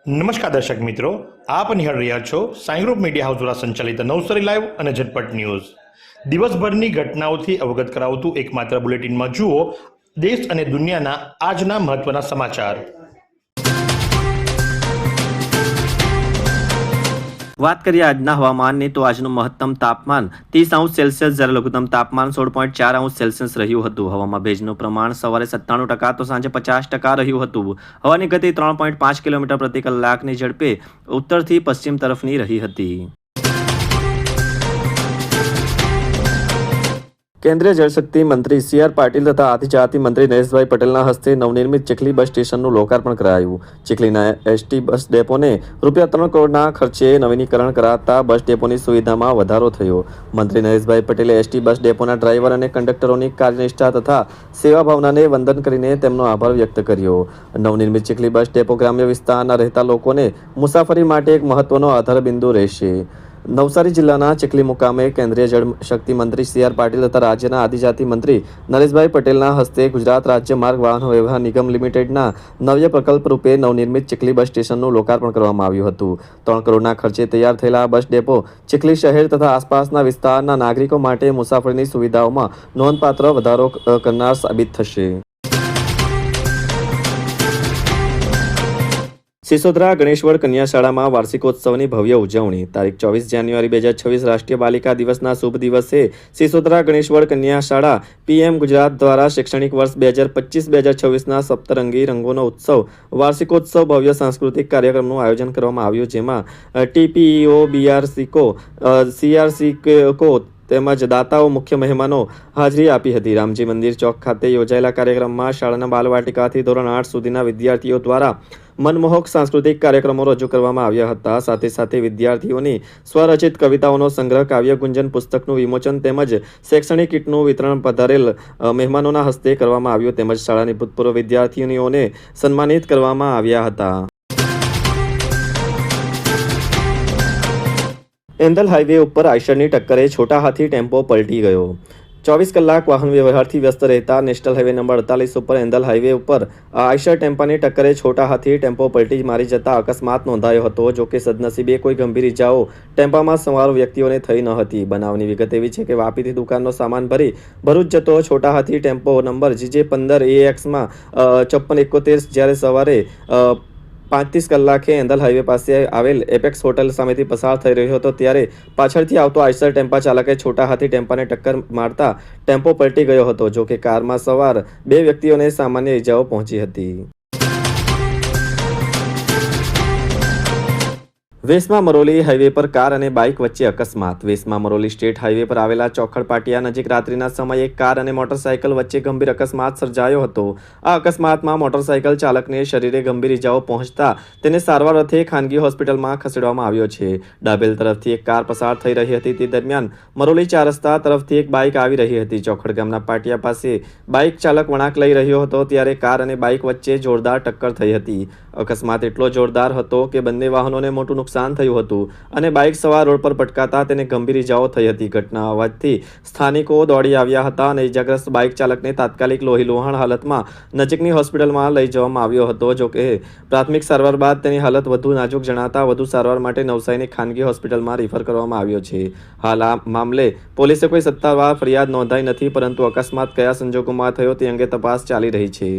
નમસ્કાર દર્શક મિત્રો, આપ નિહાળ રહ્યા છો સાઈ ગ્રુપ મીડિયા હાઉસ દ્વારા સંચાલિત નવસારી લાઈવ અને ઝટપટ ન્યૂઝ. દિવસભરની ઘટનાઓથી અવગત કરાવતું એકમાત્ર બુલેટિનમાં જુઓ દેશ અને દુનિયાના આજના મહત્વના સમાચાર. વાત કરીએ આજના હવામાનની તો આજનું મહત્તમ તાપમાન 30°C જ્યારે લઘુત્તમ તાપમાન 16.4°C રહ્યું હતું. હવામાં ભેજનું પ્રમાણ સવારે 97% તો સાંજે 50% રહ્યું હતું. હવાની ગતિ 3.5 કિલોમીટર પ્રતિ કલાકની ઝડપે ઉત્તરથી પશ્ચિમ તરફની રહી હતી. કેન્દ્રીય જળશક્તિ મંત્રી સી.આર. પાટીલ તથા આદિજાતિ મંત્રી નરેશભાઈ પટેલના હસ્તે નવનિર્મિત ચીખલી બસ સ્ટેશનનું લોકાર્પણ કરાયું. ચીખલીના એસટી બસ ડેપોને ₹3 કરોડના ખર્ચે નવીનીકરણ કરાતા બસ ડેપોની સુવિધામાં વધારો થયો. મંત્રી નરેશભાઈ પટેલે એસટી બસ ડેપોના ડ્રાઈવર અને કંડક્ટરોની કાર્યનિષ્ઠા તથા સેવા ભાવનાને વંદન કરીને તેમનો આભાર વ્યક્ત કર્યો. નવનિર્મિત ચીખલી બસ ડેપો ગ્રામ્ય વિસ્તારના રહેતા લોકોને મુસાફરી માટે એક મહત્વનો આધાર બિંદુ રહેશે. નવસારી જિલ્લાના ચીખલી મુકામે કેન્દ્રીય જળશક્તિ મંત્રી સી.આર. પાટીલ તથા રાજ્યના આદિજાતિ મંત્રી નરેશભાઈ પટેલના હસ્તે ગુજરાત રાજ્ય માર્ગ વાહન વ્યવહાર નિગમ લિમિટેડના નવ્ય પ્રકલ્પ રૂપે નવનિર્મિત ચીખલી બસ સ્ટેશનનું લોકાર્પણ કરવામાં આવ્યું હતું. 3 કરોડના ખર્ચે તૈયાર થયેલા બસ ડેપો ચીખલી શહેર તથા આસપાસના વિસ્તારના નાગરિકો માટે મુસાફરીની સુવિધાઓમાં નોંધપાત્ર વધારો કરનાર સાબિત થશે. સિસોદરા ગણેશ્વર કન્યા શાળામાં વાર્ષિકોત્સવની ભવ્ય ઉજવણી. તારીખ 24 જાન્યુઆરી 2026 રાષ્ટ્રીય બાલિકા દિવસના શુભ દિવસે સિસોદરા ગણેશ્વર કન્યા શાળા પીએમ ગુજરાત દ્વારા શૈક્ષણિક વર્ષ 2025-2026ના સપ્તરંગી રંગોનો ઉત્સવ વાર્ષિકોત્સવ ભવ્ય સાંસ્કૃતિક કાર્યક્રમનું આયોજન કરવામાં આવ્યું, જેમાં ટીપીઈઓ, બીઆરસીકો, સીઆરસીકો તેમજ દાતાઓ મુખ્ય મહેમાનો હાજરી આપી હતી. રામજી મંદિર ચોક ખાતે યોજાયેલા કાર્યક્રમમાં શાળાના બાલવાટિકાથી ધોરણ 8 સુધીના વિદ્યાર્થીઓ દ્વારા મનમોહક સાંસ્કૃતિક કાર્યક્રમો રજૂ કરવામાં આવ્યા હતા. સાથે સાથે વિદ્યાર્થીઓની સ્વરચિત કવિતાઓનો સંગ્રહ, કાવ્ય ગુંજન પુસ્તકનું વિમોચન તેમજ શૈક્ષણિક કીટનું વિતરણ પધારેલ મહેમાનોના હસ્તે કરવામાં આવ્યું તેમજ શાળાની ભૂતપૂર્વ વિદ્યાર્થીનીઓને સન્માનિત કરવામાં આવ્યા હતા. એન્દલ હાઈવે ઉપર આઈશરની ટક્કરે છોટા હાથી ટેમ્પો પલટી ગયો. 24 કલાક વાહન વ્યવહારથી વ્યસ્ત રહેતા નેશનલ હાઈવે નંબર 48 ઉપર એન્દલ હાઈવે ઉપર આઈશર ટેમ્પાની ટક્કરે છોટા હાથી ટેમ્પો પલટી મારી જતા અકસ્માત નોંધાયો હતો. જોકે સદનસીબે કોઈ ગંભીર ઇજાઓ ટેમ્પામાં સવાર વ્યક્તિઓને થઈ ન હતી. બનાવની વિગત એવી છે કે વાપીથી દુકાનનો સામાન ભરી ભરૂચ જતો છોટા હાથી ટેમ્પો નંબર GJ15AX-માં 5471 જ્યારે સવારે 35 કલાકે એન્દલ હાઈવે પાસે આવેલ એપેક્સ હોટલ સામેથી પસાર થઈ રહ્યો હતો ત્યારે પાછળથી આવતો આઈશર ટેમ્પા ચાલકે છોટા હાથી ટેમ્પાને ટક્કર મારતા ટેમ્પો પલટી ગયો હતો. જોકે કારમાં સવાર 2 વ્યક્તિઓને સામાન્ય ઇજાઓ પહોંચી હતી. વેસમા મરોલી હાઈવે પર કાર અને બાઇક વચ્ચે અકસ્માત. વેસમા મરોલી સ્ટેટ હાઈવે પર આવેલા ચોખડ પાટિયા નજીક રાત્રિના સમયે કાર અને મોટરસાયકલ વચ્ચે ગંભીર અકસ્માત સર્જાયો હતો. આ અકસ્માતમાં મોટરસાયકલ ચાલકને શરીરે ગંભીર ઇજાઓ પહોંચતા તેને સારવાર અર્થે ખાનગી હોસ્પિટલમાં ખસેડવામાં આવ્યો છે. ડાબેલ તરફથી એક કાર પસાર થઈ રહી હતી તે દરમિયાન મરોલી 4 રસ્તા તરફથી એક બાઇક આવી રહી હતી. ચોખડ ગામના પાટિયા પાસે બાઇક ચાલક વળાંક લઈ રહ્યો હતો ત્યારે કાર અને બાઇક વચ્ચે જોરદાર ટક્કર થઈ હતી. અકસ્માત એટલો જોરદાર હતો કે બંને વાહનોને મોટું નુકસાન થયું હતું અને બાઇક સવાર રોડ પર પટકાતા તેને ગંભીર ઇજાઓ થઈ હતી. ઘટના અવાજથી સ્થાનિકો દોડી આવ્યા હતા અને ઇજાગ્રસ્ત બાઇક ચાલકને તાત્કાલિક લોહીલુહાણ હાલતમાં નજીકની હોસ્પિટલમાં લઈ જવામાં આવ્યો હતો. જોકે પ્રાથમિક સારવાર બાદ તેની હાલત વધુ નાજુક જણાતા વધુ સારવાર માટે નવસારીની ખાનગી હોસ્પિટલમાં રિફર કરવામાં આવ્યો છે. હાલ આ મામલે પોલીસે કોઈ સત્તાવાર ફરિયાદ નોંધાઈ નથી, પરંતુ અકસ્માત કયા સંજોગોમાં થયો તે અંગે તપાસ ચાલી રહી છે.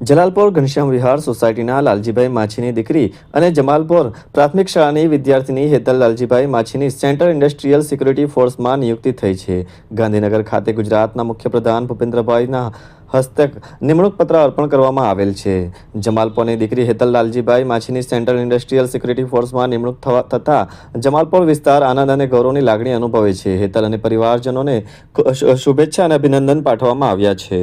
જલાલપોર ઘનશ્યામ વિહાર સોસાયટીના લાલજીભાઈ માછીની દીકરી અને જમાલપોર પ્રાથમિક શાળાની વિદ્યાર્થીની હેતલ લાલજીભાઈ માછીની સેન્ટ્રલ ઇન્ડસ્ટ્રીયલ સિક્યુરિટી ફોર્સમાં નિયુક્તિ થઈ છે. ગાંધીનગર ખાતે ગુજરાતના મુખ્યપ્રધાન ભૂપેન્દ્રભાઈના હસ્તક નિમણૂક પત્ર અર્પણ કરવામાં આવેલ છે. જમાલપોરની દીકરી હેતલ લાલજીભાઈ માછીની સેન્ટ્રલ ઇન્ડસ્ટ્રીયલ સિક્યુરિટી ફોર્સમાં નિમણૂક થતા જમાલપોર વિસ્તાર આનંદ અને ગૌરવની લાગણી અનુભવે છે. હેતલ અને પરિવારજનોને શુભેચ્છા અને અભિનંદન પાઠવવામાં આવ્યા છે.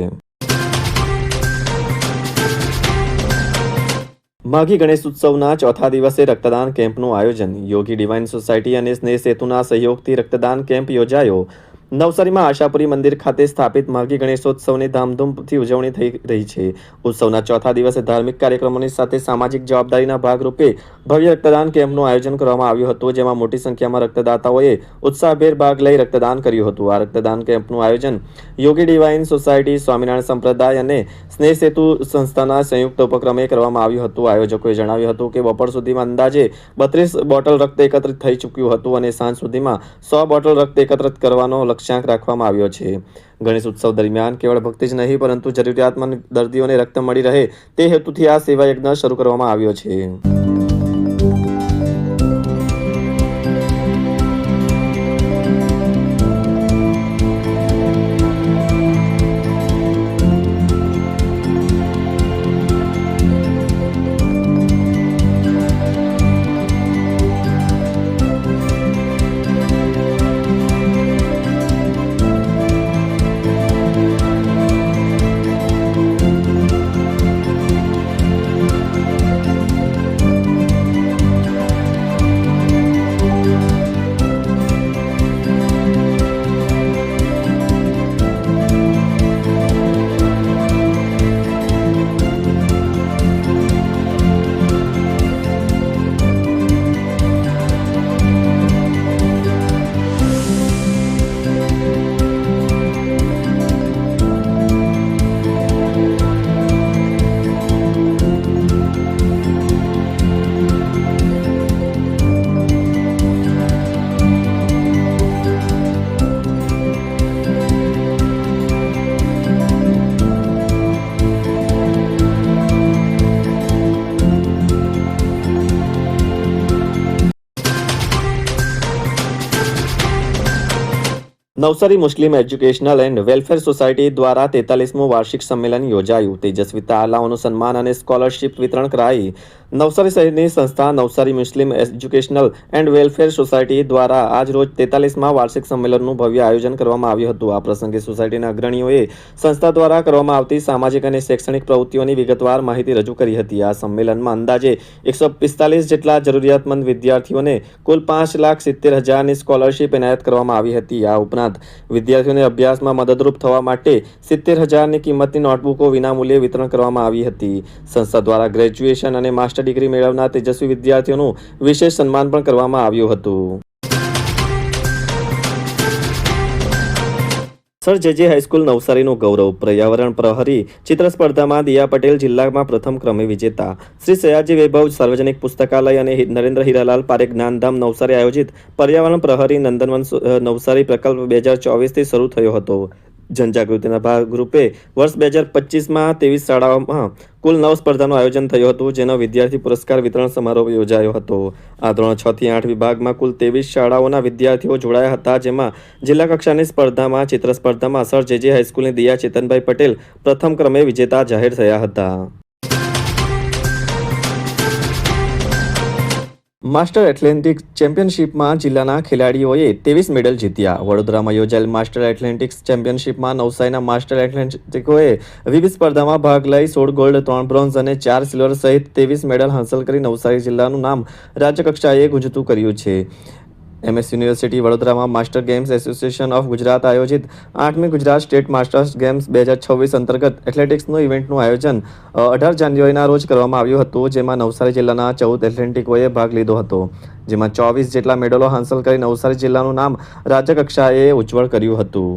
માઘી ગણેશ ઉત્સવના ચોથા દિવસે રક્તદાન કેમ્પનું આયોજન. યોગી ડિવાઇન સોસાયટી અને સ્નેહ સેતુના સહયોગથી રક્તદાન કેમ્પ યોજાયો. નવસારીમાં આશાપુરી મંદિર ખાતે સ્થાપિત માઘી ગણેશોત્સવની ધામધૂમથી ઉજવણી થઈ રહી છે. ઉત્સવના ચોથા દિવસે ધાર્મિક કાર્યક્રમોની સાથે સામાજિક જવાબદારીના ભાગરૂપે ભવ્ય રક્તદાન કેમ્પનું આયોજન કરવામાં આવ્યું હતું, જેમાં મોટી સંખ્યામાં રક્તદાતાઓએ ઉત્સાહભેર ભાગ લઈ રક્તદાન કર્યું હતું. આ રક્તદાન કેમ્પનું આયોજન યોગી ડિવાઇન સોસાયટી, સ્વામિનારાયણ સંપ્રદાય અને સ્નેહ સેતુ સંસ્થાના સંયુક્ત ઉપક્રમે કરવામાં આવ્યું હતું. આયોજકોએ જણાવ્યું હતું કે બપોર સુધીમાં અંદાજે 32 બોટલ રક્ત એકત્રિત થઈ ચૂક્યું હતું અને સાંજ સુધીમાં 100 બોટલ રક્ત એકત્રિત કરવાનો લક્ષ્યાંક રાખવામાં આવ્યો છે. ગણેશ ઉત્સવ દરમિયાન કેવળ ભક્તિ જ નહીં પરંતુ જરૂરિયાતમંદ દર્દીઓને રક્ત મળી રહે તે હેતુથી આ સેવા યજ્ઞ શરૂ કરવામાં આવ્યો છે. નવસારી મુસ્લિમ એજ્યુકેશનલ એન્ડ વેલફેર સોસાયટી દ્વારા 43મું વાર્ષિક સંમેલન યોજાયું. તેજસ્વી તાલાઓનું સન્માન અને સ્કોલરશિપ વિતરણ કરાઈ. નવસારી શહેરની સંસ્થા નવસારી મુસ્લિમ એજ્યુકેશનલ એન્ડ વેલફેર સોસાયટી દ્વારા આજ રોજ 43મા વાર્ષિક સંમેલનનું ભવ્ય આયોજન કરવામાં આવ્યું હતું. આ પ્રસંગે સોસાયટીના અગ્રણીઓએ સંસ્થા દ્વારા કરવામાં આવતી સામાજિક અને શૈક્ષણિક પ્રવૃત્તિઓની વિગતવાર માહિતી રજૂ કરી હતી. આ સંમેલનમાં અંદાજે 145 જેટલા જરૂરિયાતમંદ વિદ્યાર્થીઓને કુલ 5,70,000ની સ્કોલરશિપ એનાયત કરવામાં આવી હતી. આ ઉપરાંત વિદ્યાર્થીઓને અભ્યાસમાં મદદરૂપ થવા માટે 70,000ની કિંમતની નોટબુકો વિનામૂલ્યે વિતરણ કરવામાં આવી હતી. સંસ્થા દ્વારા ગ્રેજ્યુએશન અને માસ્ટર ડિગ્રી મેળવનાર તેજસ્વી વિદ્યાર્થીઓનું વિશેષ સન્માન પણ કરવામાં આવ્યું હતું. સર જે હાઈસ્કૂલ નવસારીનું ગૌરવ. પર્યાવરણ પ્રહરી ચિત્ર સ્પર્ધામાં દિયા પટેલ જિલ્લામાં પ્રથમ ક્રમે વિજેતા. શ્રી સયાજી વૈભવ સાર્વજનિક પુસ્તકાલય અને નરેન્દ્ર હીરાલાલ પારેખ જ્ઞાનધામ નવસારી આયોજિત પર્યાવરણ પ્રહરી નંદનવન નવસારી પ્રકલ્પ 2024થી શરૂ થયો હતો. જનજાગૃતિના ભાગરૂપે વર્ષ 2025માં 23 શાળાઓમાં કુલ 9 સ્પર્ધાનું આયોજન થયું હતું, જેનો વિદ્યાર્થી પુરસ્કાર વિતરણ સમારોહ યોજાયો હતો. આ ધોરણ 6 થી 8 વિભાગમાં કુલ 23 શાળાઓના વિદ્યાર્થીઓ જોડાયા હતા, જેમાં જિલ્લા કક્ષાની સ્પર્ધામાં ચિત્ર સ્પર્ધામાં સર જે હાઈસ્કૂલની દિયા ચેતનભાઈ પટેલ પ્રથમ ક્રમે વિજેતા જાહેર થયા હતા. માસ્ટર એથ્લેટિક્સ ચેમ્પિયનશિપમાં જિલ્લાના ખેલાડીઓએ 23 મેડલ જીત્યા. વડોદરામાં યોજાયેલ માસ્ટર એથ્લેટિક્સ ચેમ્પિયનશિપમાં નવસારીના માસ્ટર એથ્લેટિકોએ વિવિધ સ્પર્ધામાં ભાગ લઈ 16 ગોલ્ડ, 3 બ્રોન્ઝ અને 4 સિલ્વર સહિત 23 મેડલ હાંસલ કરી નવસારી જિલ્લાનું નામ રાજ્યકક્ષાએ ગુંજતું કર્યું છે. MS યુનિવર્સિટી વડોદરામાં master games association of Gujarat આયોજિત 8મી ગુજરાત સ્ટેટ માસ્ટર્સ ગેમ્સ 2026 અંતર્ગત એથ્લેટિક્સનું ઇવેન્ટનું આયોજન 18 જાન્યુઆરીના રોજ કરવામાં આવ્યું હતું, જેમાં નવસારી જિલ્લાના 14 એથ્લેટિકોએ ભાગ લીધો હતો, જેમાં 24 જેટલા મેડલો હાંસલ કરી નવસારી જિલ્લાનું નામ રાજ્યકક્ષાએ ઉજ્જવળ કર્યું હતું.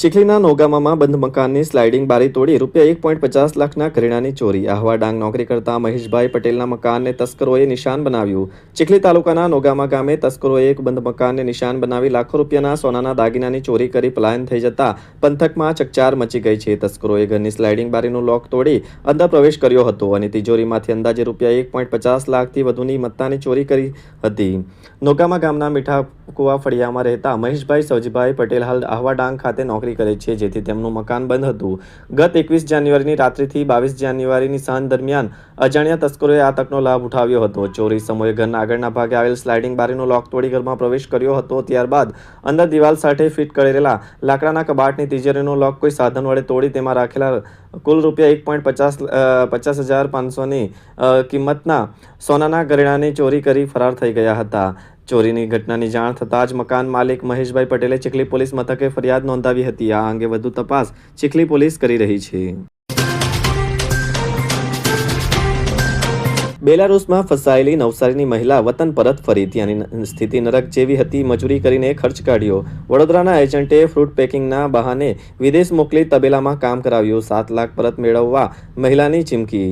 ચીખલીના નોગામામાં બંધ મકાનની સ્લાઇડિંગ બારી તોડી ₹1.50 લાખના ઘરેણાની ચોરી. આહવા ડાંગ નોકરી કરતા મહેશભાઈ પટેલના મકાનને તસ્કરોએ નિશાન બનાવ્યું. ચીખલી તાલુકાના નોગામા ગામે તસ્કરોએ એક બંધ મકાનને નિશાન બનાવી લાખો રૂપિયાના સોનાના દાગીનાની ચોરી કરી પલાયન થઈ જતા પંથકમાં ચકચાર મચી ગઈ છે. તસ્કરોએ ઘરની સ્લાઇડિંગ બારીનું લોક તોડી અંદર પ્રવેશ કર્યો હતો અને તિજોરીમાંથી અંદાજે ₹1.50 લાખથી વધુની મત્તાની ચોરી કરી હતી. નોગામા ગામના મીઠા કુવા ફળિયામાં રહેતા મહેશભાઈ સવજીભાઈ પટેલ હાલ આહવા ડાંગ ખાતે નોકરી કરે છે, જેથી તેમનું મકાન બંધ હતું. ગત 21 જાન્યુઆરીની રાત્રિથી 22 જાન્યુઆરીની સાંજ દરમિયાન અજાણ્યા તસ્કરોએ આ તકનો લાભ ઉઠાવ્યો હતો. ચોરી સમયે ઘરના આગળના ભાગે આવેલ સ્લાઇડિંગ બારીનું લોક તોડી ઘરમાં પ્રવેશ કર્યો હતો. ત્યારબાદ અંદર દિવાલ સાથે ફિટ કરેલા લાકડાના કબાટની તિજોરીનું લોક કોઈ સાધન વડે તોડી તેમાં રાખેલા કુલ ₹1.50,500ની કિંમતના સોનાના ઘરેણાની ચોરી કરી ફરાર થઈ ગયા હતા. ચોરીની ઘટનાની જાણ થતાં જ મકાન માલિક મહેશભાઈ પટેલે ચીખલી પોલીસ મથકે ફરિયાદ નોંધાવી હતી. આ અંગે વધુ તપાસ ચીખલી પોલીસ કરી રહી છે. બેલારુસમાં ફસાયેલી નવસારીની મહિલા વતન પરત ફરી. ત્યાંની સ્થિતિ નરક જેવી હતી. મજૂરી કરીને ખર્ચ કાઢ્યો. વડોદરાના એજન્ટે ફ્રૂટ પેકિંગના બહાને વિદેશ મોકલી તબેલામાં કામ કરાવ્યું. 7 લાખ પરત મેળવવા મહિલાની ચીમકી.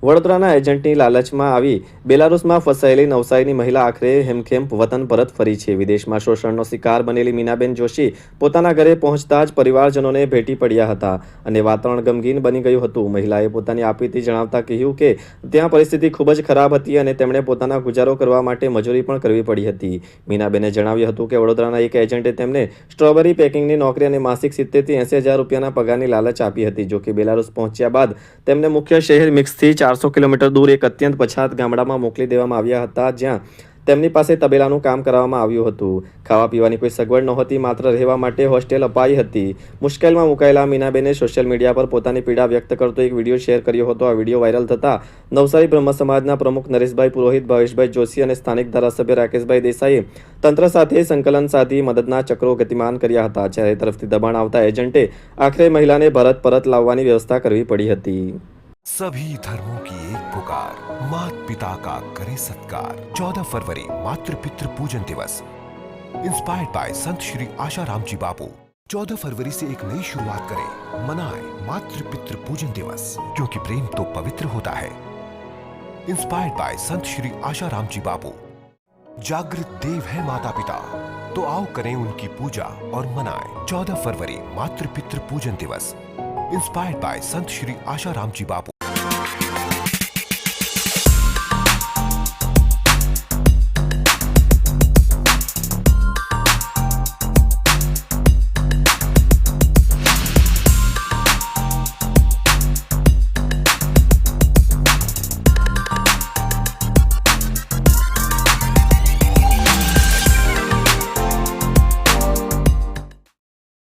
વડોદરાના એજન્ટની લાલચમાં આવી બેલારુસમાં ફસાયેલી નવસારીની મહિલા આખરે હેમખેમ વતન પરત ફરી છે. વિદેશમાં શોષણનો શિકાર બનેલી મીનાબેન જોશી પોતાના ઘરે પહોંચતા જ પરિવારજનોને ભેટી પડ્યા હતા અને વાતાવરણ ગમગીન બની ગયું હતું. મહિલાએ પોતાની આપવીતી જણાવતા કહ્યું કે ત્યાં પરિસ્થિતિ ખૂબ જ ખરાબ હતી અને તેમણે પોતાના ગુજારો કરવા માટે મજૂરી પણ કરવી પડી હતી. મીનાબેને જણાવ્યું હતું કે વડોદરાના એક એજન્ટે તેમને સ્ટ્રોબેરી પેકિંગની નોકરી અને માસિક 70 થી 80 હજાર રૂપિયાના પગારની લાલચ આપી હતી. જોકે બેલારુસ પહોંચ્યા બાદ તેમને મુખ્ય શહેર મિન્સ્કથી 400 કિલોમીટર દૂર એક અત્યંત પછાત ગામડામાં મોકલી દેવામાં આવ્યા હતા, જ્યાં તેમની પાસે તબેલાનું કામ કરાવવામાં આવ્યું હતું. ખાવા પીવાની કોઈ સગવડ નહોતી, માત્ર રહેવા માટે હોસ્ટેલ અપાઈ હતી. મુશ્કેલીમાં મુકાયેલા મીનાબેને સોશિયલ મીડિયા પર પોતાની પીડા વ્યક્ત કરતો એક વિડીયો શેર કર્યો હતો. આ વિડીયો વાયરલ થતાં નવસારી બ્રહ્મ સમાજના પ્રમુખ નરેશભાઈ પુરોહિત, ભાવેશભાઈ જોશી અને સ્થાનિક ધારાસભ્ય રાકેશભાઈ દેસાઈએ તંત્ર સાથે સંકલન સાધી મદદના ચક્રો ગતિમાન કર્યા હતા. ચારે તરફથી દબાણ આવતા એજન્ટે આખરે મહિલાને ભારત પરત લાવવાની વ્યવસ્થા કરવી પડી હતી. सभी धर्मों की एक पुकार, मात पिता का करे सत्कार. 14 फरवरी मातृ पितृ पूजन दिवस, इंस्पायर्ड बाय संत श्री आशाराम जी बापू. 14 फरवरी से एक नई शुरुआत करें, मनाएं मातृ पितृ पूजन दिवस, क्योंकि प्रेम तो पवित्र होता है. इंस्पायर्ड बाय संत श्री आशाराम जी बापू. जागृत देव है माता पिता, तो आओ करें उनकी पूजा और मनाएं 14 फरवरी मातृ पितृ पूजन दिवस. Inspired by Sant Shri Asaram ji Bapu.